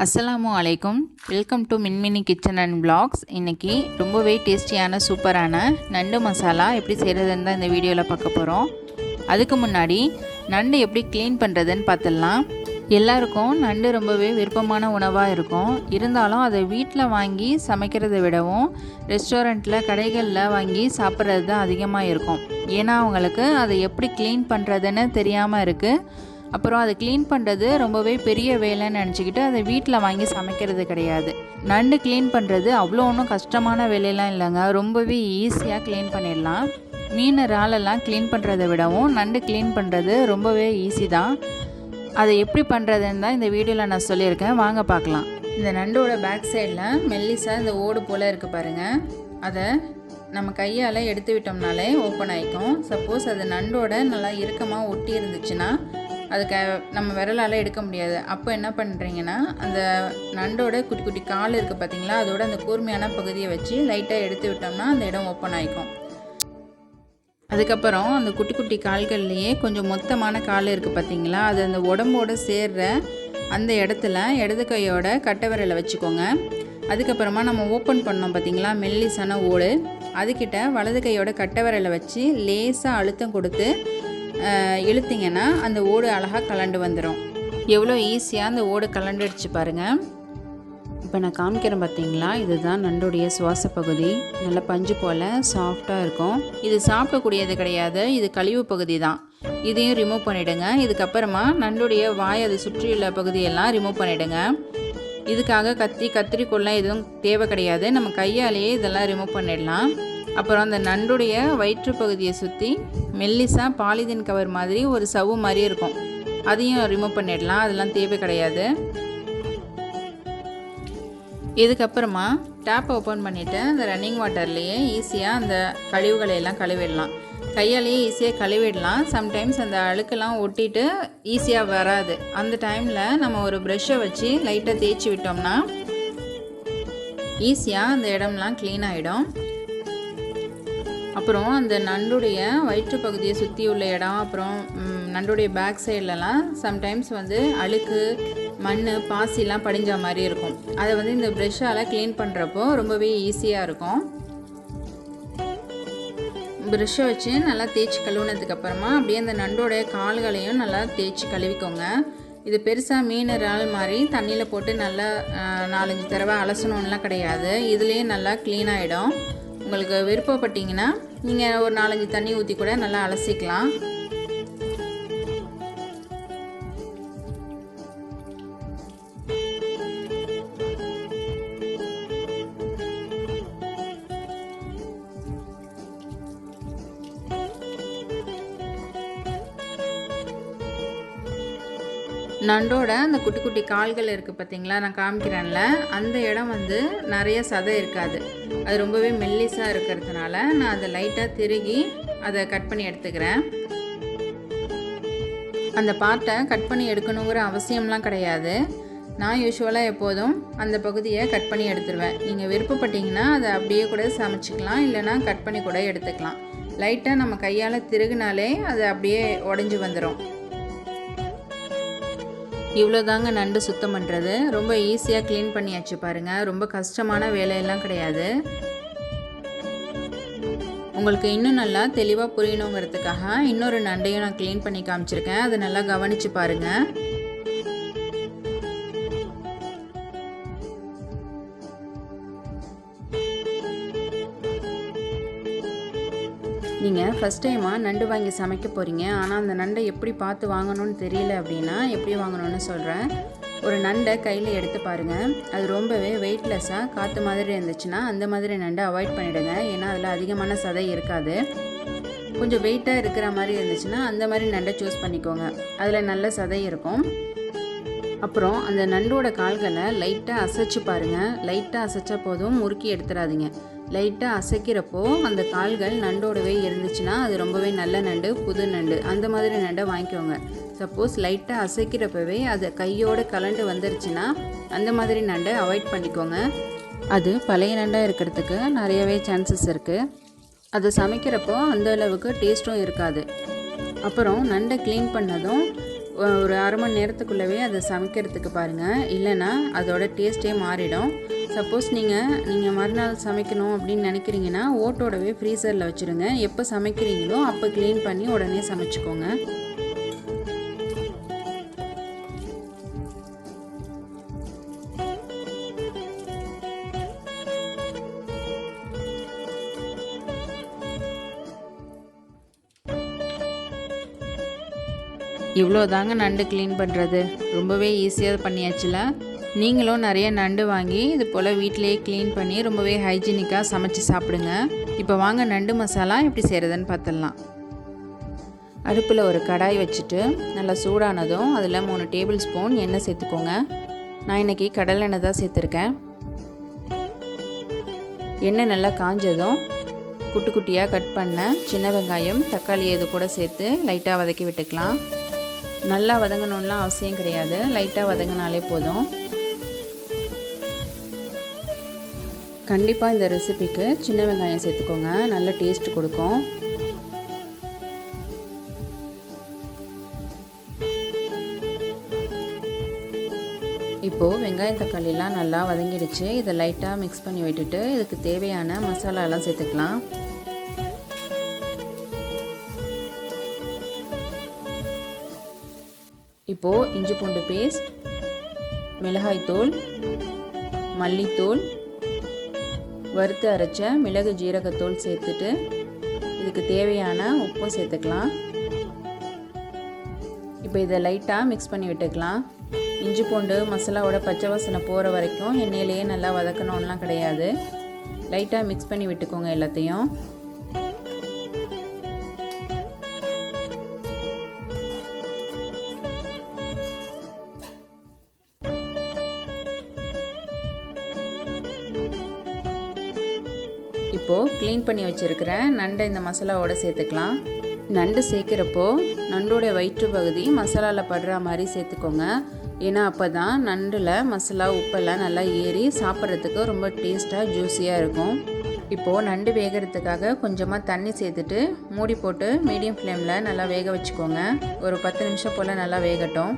அஸ்ஸலாமு அலைக்கும். Welcome to Minmini kitchen and blocks. இன்றைக்கி ரொம்பவே டேஸ்டியான சூப்பரான நண்டு மசாலா எப்படி செய்கிறதுன்னு தான் இந்த வீடியோவில் பார்க்க போகிறோம். அதுக்கு முன்னாடி நண்டு எப்படி க்ளீன் பண்ணுறதுன்னு பார்த்துடலாம். எல்லாருக்கும் நண்டு ரொம்பவே விருப்பமான உணவாக இருக்கும். இருந்தாலும் அதை வீட்டில் வாங்கி சமைக்கிறதை விடவும் ரெஸ்டாரண்ட்டில் கடைகளில் வாங்கி சாப்பிட்றது தான் அதிகமாக இருக்கும். ஏன்னா அவங்களுக்கு அதை எப்படி க்ளீன் பண்ணுறதுன்னு தெரியாமல் இருக்குது. அப்புறம் அதை க்ளீன் பண்ணுறது ரொம்பவே பெரிய வேலைன்னு நினச்சிக்கிட்டு அதை வீட்டில் வாங்கி சமைக்கிறது கிடையாது. நண்டு க்ளீன் பண்ணுறது அவ்வளோ ஒன்றும் கஷ்டமான வேலையெல்லாம் இல்லைங்க. ரொம்பவே ஈஸியாக க்ளீன் பண்ணிடலாம். மீன் இறாலெல்லாம் க்ளீன் பண்ணுறதை விடவும் நண்டு க்ளீன் பண்ணுறது ரொம்பவே ஈஸி தான். அதை எப்படி பண்ணுறதுன்னு தான் இந்த வீடியோவில் நான் சொல்லியிருக்கேன். வாங்க பார்க்கலாம். இந்த நண்டோட பேக் சைடில் மெல்லிசாக இந்த ஓடு போல் இருக்குது பாருங்கள். அதை நம்ம கையால் எடுத்து விட்டோம்னாலே ஓப்பன் ஆகிக்கும். சப்போஸ் அது நண்டோட நல்லா இறுக்கமாக ஒட்டி இருந்துச்சுன்னா அதுக்கு நம்ம விரலால் எடுக்க முடியாது. அப்போ என்ன பண்ணுறீங்கன்னா அந்த நண்டோட குட்டி குட்டி கால் இருக்குது பார்த்தீங்களா, அதோட அந்த கூர்மையான பகுதியை வச்சு லைட்டாக எடுத்து விட்டோம்னா அந்த இடம் ஓப்பன் ஆகிக்கும். அதுக்கப்புறம் அந்த குட்டி குட்டி கால்கள்லேயே கொஞ்சம் மொத்தமான கால் இருக்குது பார்த்தீங்களா, அது அந்த உடம்போடு சேர்ற அந்த இடத்துல இடது கையோட கட்டை விரலை வச்சுக்கோங்க. அதுக்கப்புறமா நம்ம ஓப்பன் பண்ணோம் பார்த்தீங்களா மெல்லிசான ஓடு, அதுக்கிட்ட வலது கையோட கட்டை விரலை வச்சு லேசாக அழுத்தம் கொடுத்து இழுத்திங்கன்னா அந்த ஓடு அழகாக கலண்டு வந்துடும். எவ்வளோ ஈஸியாக அந்த ஓடு கலண்டுடுச்சு பாருங்கள். இப்போ நான் காமிக்கிறேன் பார்த்தீங்களா, இதுதான் நண்டுடைய சுவாச பகுதி. நல்ல பஞ்சு போல் சாஃப்டாக இருக்கும். இது சாப்பிடக்கூடியது கிடையாது, இது கழிவு பகுதி தான். இதையும் ரிமூவ் பண்ணிவிடுங்க. இதுக்கப்புறமா நண்டுடைய வாய் அதை சுற்றியுள்ள பகுதியெல்லாம் ரிமூவ் பண்ணிவிடுங்க. இதுக்காக கத்திரிக்கோல்லாம் எதுவும் தேவை கிடையாது. நம்ம கையாலேயே இதெல்லாம் ரிமூவ் பண்ணிடலாம். அப்புறம் அந்த நண்டுடைய வயிற்று பகுதியை சுற்றி மெல்லிசாக பாலிதீன் கவர் மாதிரி ஒரு சவ்வு மாதிரி இருக்கும், அதையும் ரிமூவ் பண்ணிடலாம். அதெல்லாம் தேவை கிடையாது. இதுக்கப்புறமா டேப்பை ஓப்பன் பண்ணிவிட்டு அந்த ரன்னிங் வாட்டர்லேயே ஈஸியாக அந்த கழிவுகளை எல்லாம் கழுவிடலாம். கையாலேயே ஈஸியாக கழுவிடலாம். சம்டைம்ஸ் அந்த அழுக்கெல்லாம் ஒட்டிட்டு ஈஸியாக வராது. அந்த டைமில் நம்ம ஒரு ப்ரெஷ்ஷை வச்சு லைட்டாக தேய்ச்சி விட்டோம்னா ஈஸியாக அந்த இடம்லாம் க்ளீன் ஆகிடும். அப்புறம் அந்த நண்டுடைய வயிற்று பகுதியை சுற்றி உள்ள இடம், அப்புறம் நண்டுடைய பேக் சைட்லலாம் சம்டைம்ஸ் அழுக்கு, மண், பாசிலாம் படிஞ்ச மாதிரி இருக்கும். அதை இந்த ப்ரெஷ்ஷால் க்ளீன் பண்ணுறப்போ ரொம்பவே ஈஸியாக இருக்கும். ப்ரெஷ்ஷை வச்சு நல்லா தேய்ச்சி கழுவுனதுக்கப்புறமா அப்படியே அந்த நண்டோடைய கால்களையும் நல்லா தேய்ச்சி கழுவிக்கோங்க. இது பெருசாக மீன் இறால் மாதிரி தண்ணியில் போட்டு நல்லா 4-5 தடவை அலசணும்லாம் கிடையாது. இதுலேயே நல்லா க்ளீன் ஆகிடும். உங்களுக்கு விருப்பப்பட்டீங்கன்னா நீங்கள் ஒரு 4-5 தண்ணி ஊற்றி கூட நல்லா அலசிக்கலாம். நண்டோட அந்த குட்டி குட்டி கால்கள் இருக்குது பார்த்தீங்களா, நான் காமிக்கிறேன்ல, அந்த இடம் நிறைய சதை இருக்காது. அது ரொம்பவே மெல்லிஸாக இருக்கிறதுனால நான் அதை லைட்டாக திருகி அதை கட் பண்ணி எடுத்துக்கிறேன். அந்த பார்ட்டை கட் பண்ணி எடுக்கணுங்கிற அவசியம்லாம் கிடையாது. நான் யூஸ்வலாக எப்போதும் அந்த பகுதியை கட் பண்ணி எடுத்துருவேன். நீங்கள் விருப்பப்பட்டீங்கன்னா அதை அப்படியே கூட சமைச்சிக்கலாம், இல்லைனா கட் பண்ணி கூட எடுத்துக்கலாம். லைட்டாக நம்ம கையால் திருகினாலே அது அப்படியே உடஞ்சி வந்துடும். இவ்வளோதாங்க நண்டு சுத்தம் பண்ணுறது. ரொம்ப ஈஸியாக க்ளீன் பண்ணியாச்சு பாருங்கள். ரொம்ப கஷ்டமான வேலையெல்லாம் கிடையாது. உங்களுக்கு இன்னும் நல்லா தெளிவாக புரியணுங்கிறதுக்காக இன்னொரு நண்டையும் நான் க்ளீன் பண்ணி காமிச்சிருக்கேன். அதை நல்லா கவனித்து பாருங்கள். நீங்கள் ஃபஸ்ட் டைமாக நண்டு வாங்கி சமைக்க போகிறீங்க, ஆனால் அந்த நண்டை எப்படி பார்த்து வாங்கணும்னு தெரியல அப்படின்னா எப்படி வாங்கணும்னு சொல்கிறேன். ஒரு நண்டை கையில் எடுத்து பாருங்கள். அது ரொம்பவே வெயிட்லெஸ்ஸாக காற்று மாதிரி இருந்துச்சுன்னா அந்த மாதிரி நண்டை அவாய்ட் பண்ணிவிடுங்க. ஏன்னா அதில் அதிகமான சதை இருக்காது. கொஞ்சம் வெயிட்டாக இருக்கிற மாதிரி இருந்துச்சுன்னா அந்த மாதிரி நண்டை சூஸ் பண்ணிக்கோங்க, அதில் நல்ல சதை இருக்கும். அப்புறம் அந்த நண்டோட கால்களை லைட்டாக அசைச்சு பாருங்கள். லைட்டாக அசைச்சா போதும், முறுக்கி எடுத்துடாதீங்க. லைட்டாக அசைக்கிறப்போ அந்த கால்கள் நண்டோடவே இருந்துச்சுன்னா அது ரொம்பவே நல்ல நண்டு, புது நண்டு. அந்த மாதிரி நண்டை வாங்கிக்கோங்க. சப்போஸ் லைட்டாக அசைக்கிறப்பவே அது கையோடு கலண்டு வந்துருச்சுன்னா அந்த மாதிரி நண்டை அவாய்ட் பண்ணிக்கோங்க. அது பழைய நண்டாக இருக்கிறதுக்கு நிறையவே சான்சஸ் இருக்குது. அது சமைக்கிறப்போ அந்த அளவுக்கு டேஸ்ட்டும் இருக்காது. அப்புறம் நண்டை க்ளீன் பண்ணதும் ஒரு அரை மணி நேரத்துக்குள்ளவே அதை சமைக்கிறதுக்கு பாருங்கள், இல்லைன்னா அதோட டேஸ்ட்டே மாறிடும். சப்போஸ் நீங்கள் மறுநாள் சமைக்கணும் அப்படின்னு நினைக்கிறீங்கன்னா ஓட்டோடவே ஃப்ரீசரில் வச்சுருங்க. எப்போ சமைக்கிறீங்களோ அப்போ க்ளீன் பண்ணி உடனே சமைச்சிக்கோங்க. இவ்வளோ தாங்க நண்டு க்ளீன் பண்ணுறது. ரொம்பவே ஈஸியாக பண்ணியாச்சுல. நீங்களும் நிறைய நண்டு வாங்கி இது போல் வீட்டிலேயே க்ளீன் பண்ணி ரொம்பவே ஹைஜீனிக்காக சமைச்சு சாப்பிடுங்க. இப்போ வாங்க நண்டு மசாலா எப்படி செய்கிறதுன்னு பார்த்துடலாம். அடுப்பில் ஒரு கடாய் வச்சுட்டு நல்லா சூடானதும் அதில் 3 டேபிள் ஸ்பூன் எண்ணெய் சேர்த்துக்கோங்க. நான் இன்றைக்கி கடலெண்ணெய் தான் சேர்த்துருக்கேன். எண்ணெய் நல்லா காஞ்சதும் குட்டி குட்டியாக கட் பண்ண சின்ன வெங்காயம், தக்காளி இது கூட சேர்த்து லைட்டாக வதக்கி விட்டுக்கலாம். நல்லா வதங்கணும்லாம் அவசியம் கிடையாது, லைட்டாக வதங்கினாலே போதும். கண்டிப்பாக இந்த ரெசிபிக்கு சின்ன வெங்காயம் சேர்த்துக்கோங்க, நல்ல டேஸ்ட் கொடுக்கும். இப்போது வெங்காயம் தக்காளிலாம் நல்லா வதங்கிடுச்சு. இதை லைட்டாக மிக்ஸ் பண்ணி விட்டுட்டு இதுக்கு தேவையான மசாலாலாம் சேர்த்துக்கலாம். இப்போது இஞ்சி பூண்டு பேஸ்ட், மிளகாய்த்தூள், மல்லித்தூள், வறுத்து அரைச்ச மிளகு ஜீரகத்தூள் சேர்த்துட்டு இதுக்கு தேவையான உப்பும் சேர்த்துக்கலாம். இப்போ இதை லைட்டாக மிக்ஸ் பண்ணி விட்டுக்கலாம். இஞ்சி பூண்டு மசாலாவோட பச்சை வாசனை போகிற வரைக்கும் எண்ணெயிலேயே நல்லா வதக்கணும்லாம் கிடையாது. லைட்டாக மிக்ஸ் பண்ணி விட்டுக்கோங்க எல்லாத்தையும். இப்போது க்ளீன் பண்ணி வச்சுருக்கிற நண்டை இந்த மசாலாவோடு சேர்த்துக்கலாம். நண்டு சேர்க்குறப்போ நண்டோடைய வயிற்று பகுதி மசாலாவில் படுற மாதிரி சேர்த்துக்கோங்க. ஏன்னா அப்போ தான் நண்டில் மசாலா உப்பெல்லாம் நல்லா ஏறி சாப்பிட்றதுக்கு ரொம்ப டேஸ்ட்டாக ஜூஸியாக இருக்கும். இப்போது நண்டு வேகிறதுக்காக கொஞ்சமாக தண்ணி சேர்த்துட்டு மூடி போட்டு மீடியம் ஃப்ளேமில் நல்லா வேக வச்சுக்கோங்க. ஒரு 10 நிமிஷம் போல் நல்லா வேகட்டும்.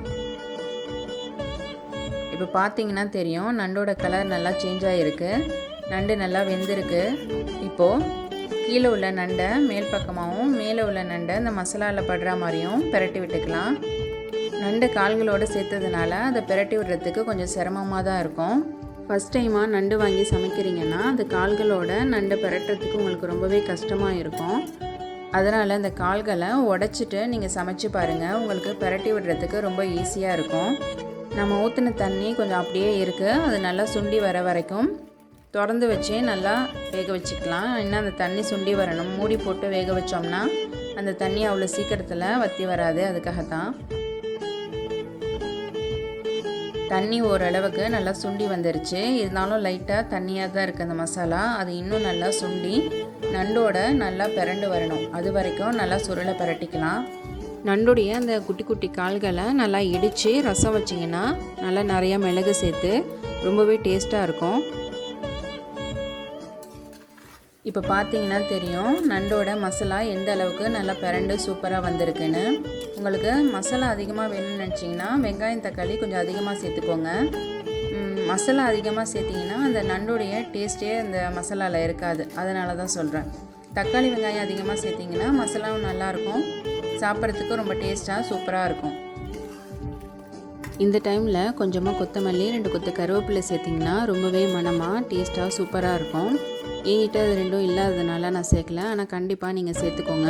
இப்போ பார்த்தீங்கன்னா தெரியும், நண்டோட கலர் நல்லா சேஞ்ச் ஆகிருக்கு. நண்டு நல்லா வெந்திருக்கு. இப்போது கீழே உள்ள நண்டை மேல் பக்கமாகவும் மேலே உள்ள நண்டை இந்த மசாலாவில் படுற மாதிரியும் பிரட்டி விட்டுக்கலாம். நண்டு கால்களோடு சேர்த்ததுனால அதை பிரட்டி விடுறதுக்கு கொஞ்சம் சிரமமாக தான் இருக்கும். ஃபஸ்ட் டைமாக நண்டு வாங்கி சமைக்கிறீங்கன்னா அந்த கால்களோட நண்டை பிரட்டுறதுக்கு உங்களுக்கு ரொம்பவே கஷ்டமாக இருக்கும். அதனால் அந்த கால்களை உடச்சிட்டு நீங்கள் சமைச்சு பாருங்கள், உங்களுக்கு பிரட்டி விடுறதுக்கு ரொம்ப ஈஸியாக இருக்கும். நம்ம ஊற்றின தண்ணி கொஞ்சம் அப்படியே இருக்குது, அது நல்லா சுண்டி வர வரைக்கும் திறந்து வச்சே நல்லா வேக வச்சுக்கலாம். இன்னும் அந்த தண்ணி சுண்டி வரணும். மூடி போட்டு வேக வச்சோம்னா அந்த தண்ணி அவ்வளோ சீக்கிரத்தில் வற்றி வராது. அதுக்காகத்தான். தண்ணி ஓரளவுக்கு நல்லா சுண்டி வந்துருச்சு. இருந்தாலும் லைட்டாக தண்ணியாக தான் இருக்குது அந்த மசாலா. அது இன்னும் நல்லா சுண்டி நண்டோட நல்லா பிரண்டு வரணும். அது வரைக்கும் நல்லா சுருளை பிரட்டிக்கலாம். நண்டுடைய அந்த குட்டி குட்டி கால்களை நல்லா இடித்து ரசம் வச்சிங்கன்னா நல்லா நிறையா மிளகு சேர்த்து ரொம்பவே டேஸ்ட்டாக இருக்கும். இப்போ பார்த்தீங்கன்னா தெரியும் நண்டோட மசாலா எந்த அளவுக்கு நல்லா பிரண்டு சூப்பராக வந்திருக்குன்னு. உங்களுக்கு மசாலா அதிகமாக வேணும்னு நினச்சிங்கன்னா வெங்காயம் தக்காளி கொஞ்சம் அதிகமாக சேர்த்துக்கோங்க. மசாலா அதிகமாக சேர்த்திங்கன்னா அந்த நண்டோடைய டேஸ்ட்டே அந்த மசாலாவில் இருக்காது. அதனால தான் சொல்கிறேன். தக்காளி வெங்காயம் அதிகமாக சேர்த்திங்கன்னா மசாலாவும் நல்லாயிருக்கும், சாப்பிட்றதுக்கு ரொம்ப டேஸ்ட்டாக சூப்பராக இருக்கும். இந்த டைமில் கொஞ்சமாக கொத்தமல்லி 2 கொத்து கருவேப்பிலை சேர்த்திங்கன்னா ரொம்பவே மணமாக டேஸ்ட்டாக சூப்பராக இருக்கும். என்கிட்ட அது ரெண்டும் இல்லாததுனால நான் சேர்க்கல, ஆனால் கண்டிப்பாக நீங்கள் சேர்த்துக்கோங்க.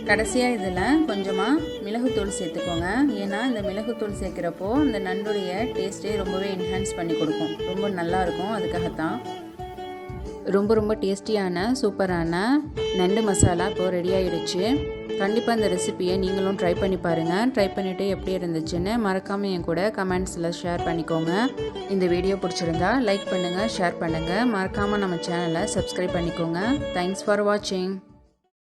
கடைசியாக இதில் கொஞ்சமாக மிளகுத்தூள் சேர்த்துக்கோங்க. ஏன்னா இந்த மிளகுத்தூள் சேர்க்குறப்போ இந்த நண்டுடைய டேஸ்ட்டே ரொம்பவே என்ஹான்ஸ் பண்ணி கொடுக்கும், ரொம்ப நல்லாயிருக்கும். அதுக்காகத்தான். ரொம்ப டேஸ்டியான சூப்பரான நண்டு மசாலா இப்போது ரெடி ஆகிடுச்சு. கண்டிப்பாக இந்த ரெசிபியை நீங்களும் ட்ரை பண்ணி பாருங்கள். ட்ரை பண்ணிவிட்டு எப்படி இருந்துச்சுன்னு மறக்காமல் என் கூட கமெண்ட்ஸில் ஷேர் பண்ணிக்கோங்க. இந்த வீடியோ பிடிச்சிருந்தா லைக் பண்ணுங்கள், ஷேர் பண்ணுங்கள். மறக்காமல் நம்ம சேனலை சப்ஸ்கிரைப் பண்ணிக்கோங்க. தேங்க்ஸ் ஃபார் வாட்சிங்.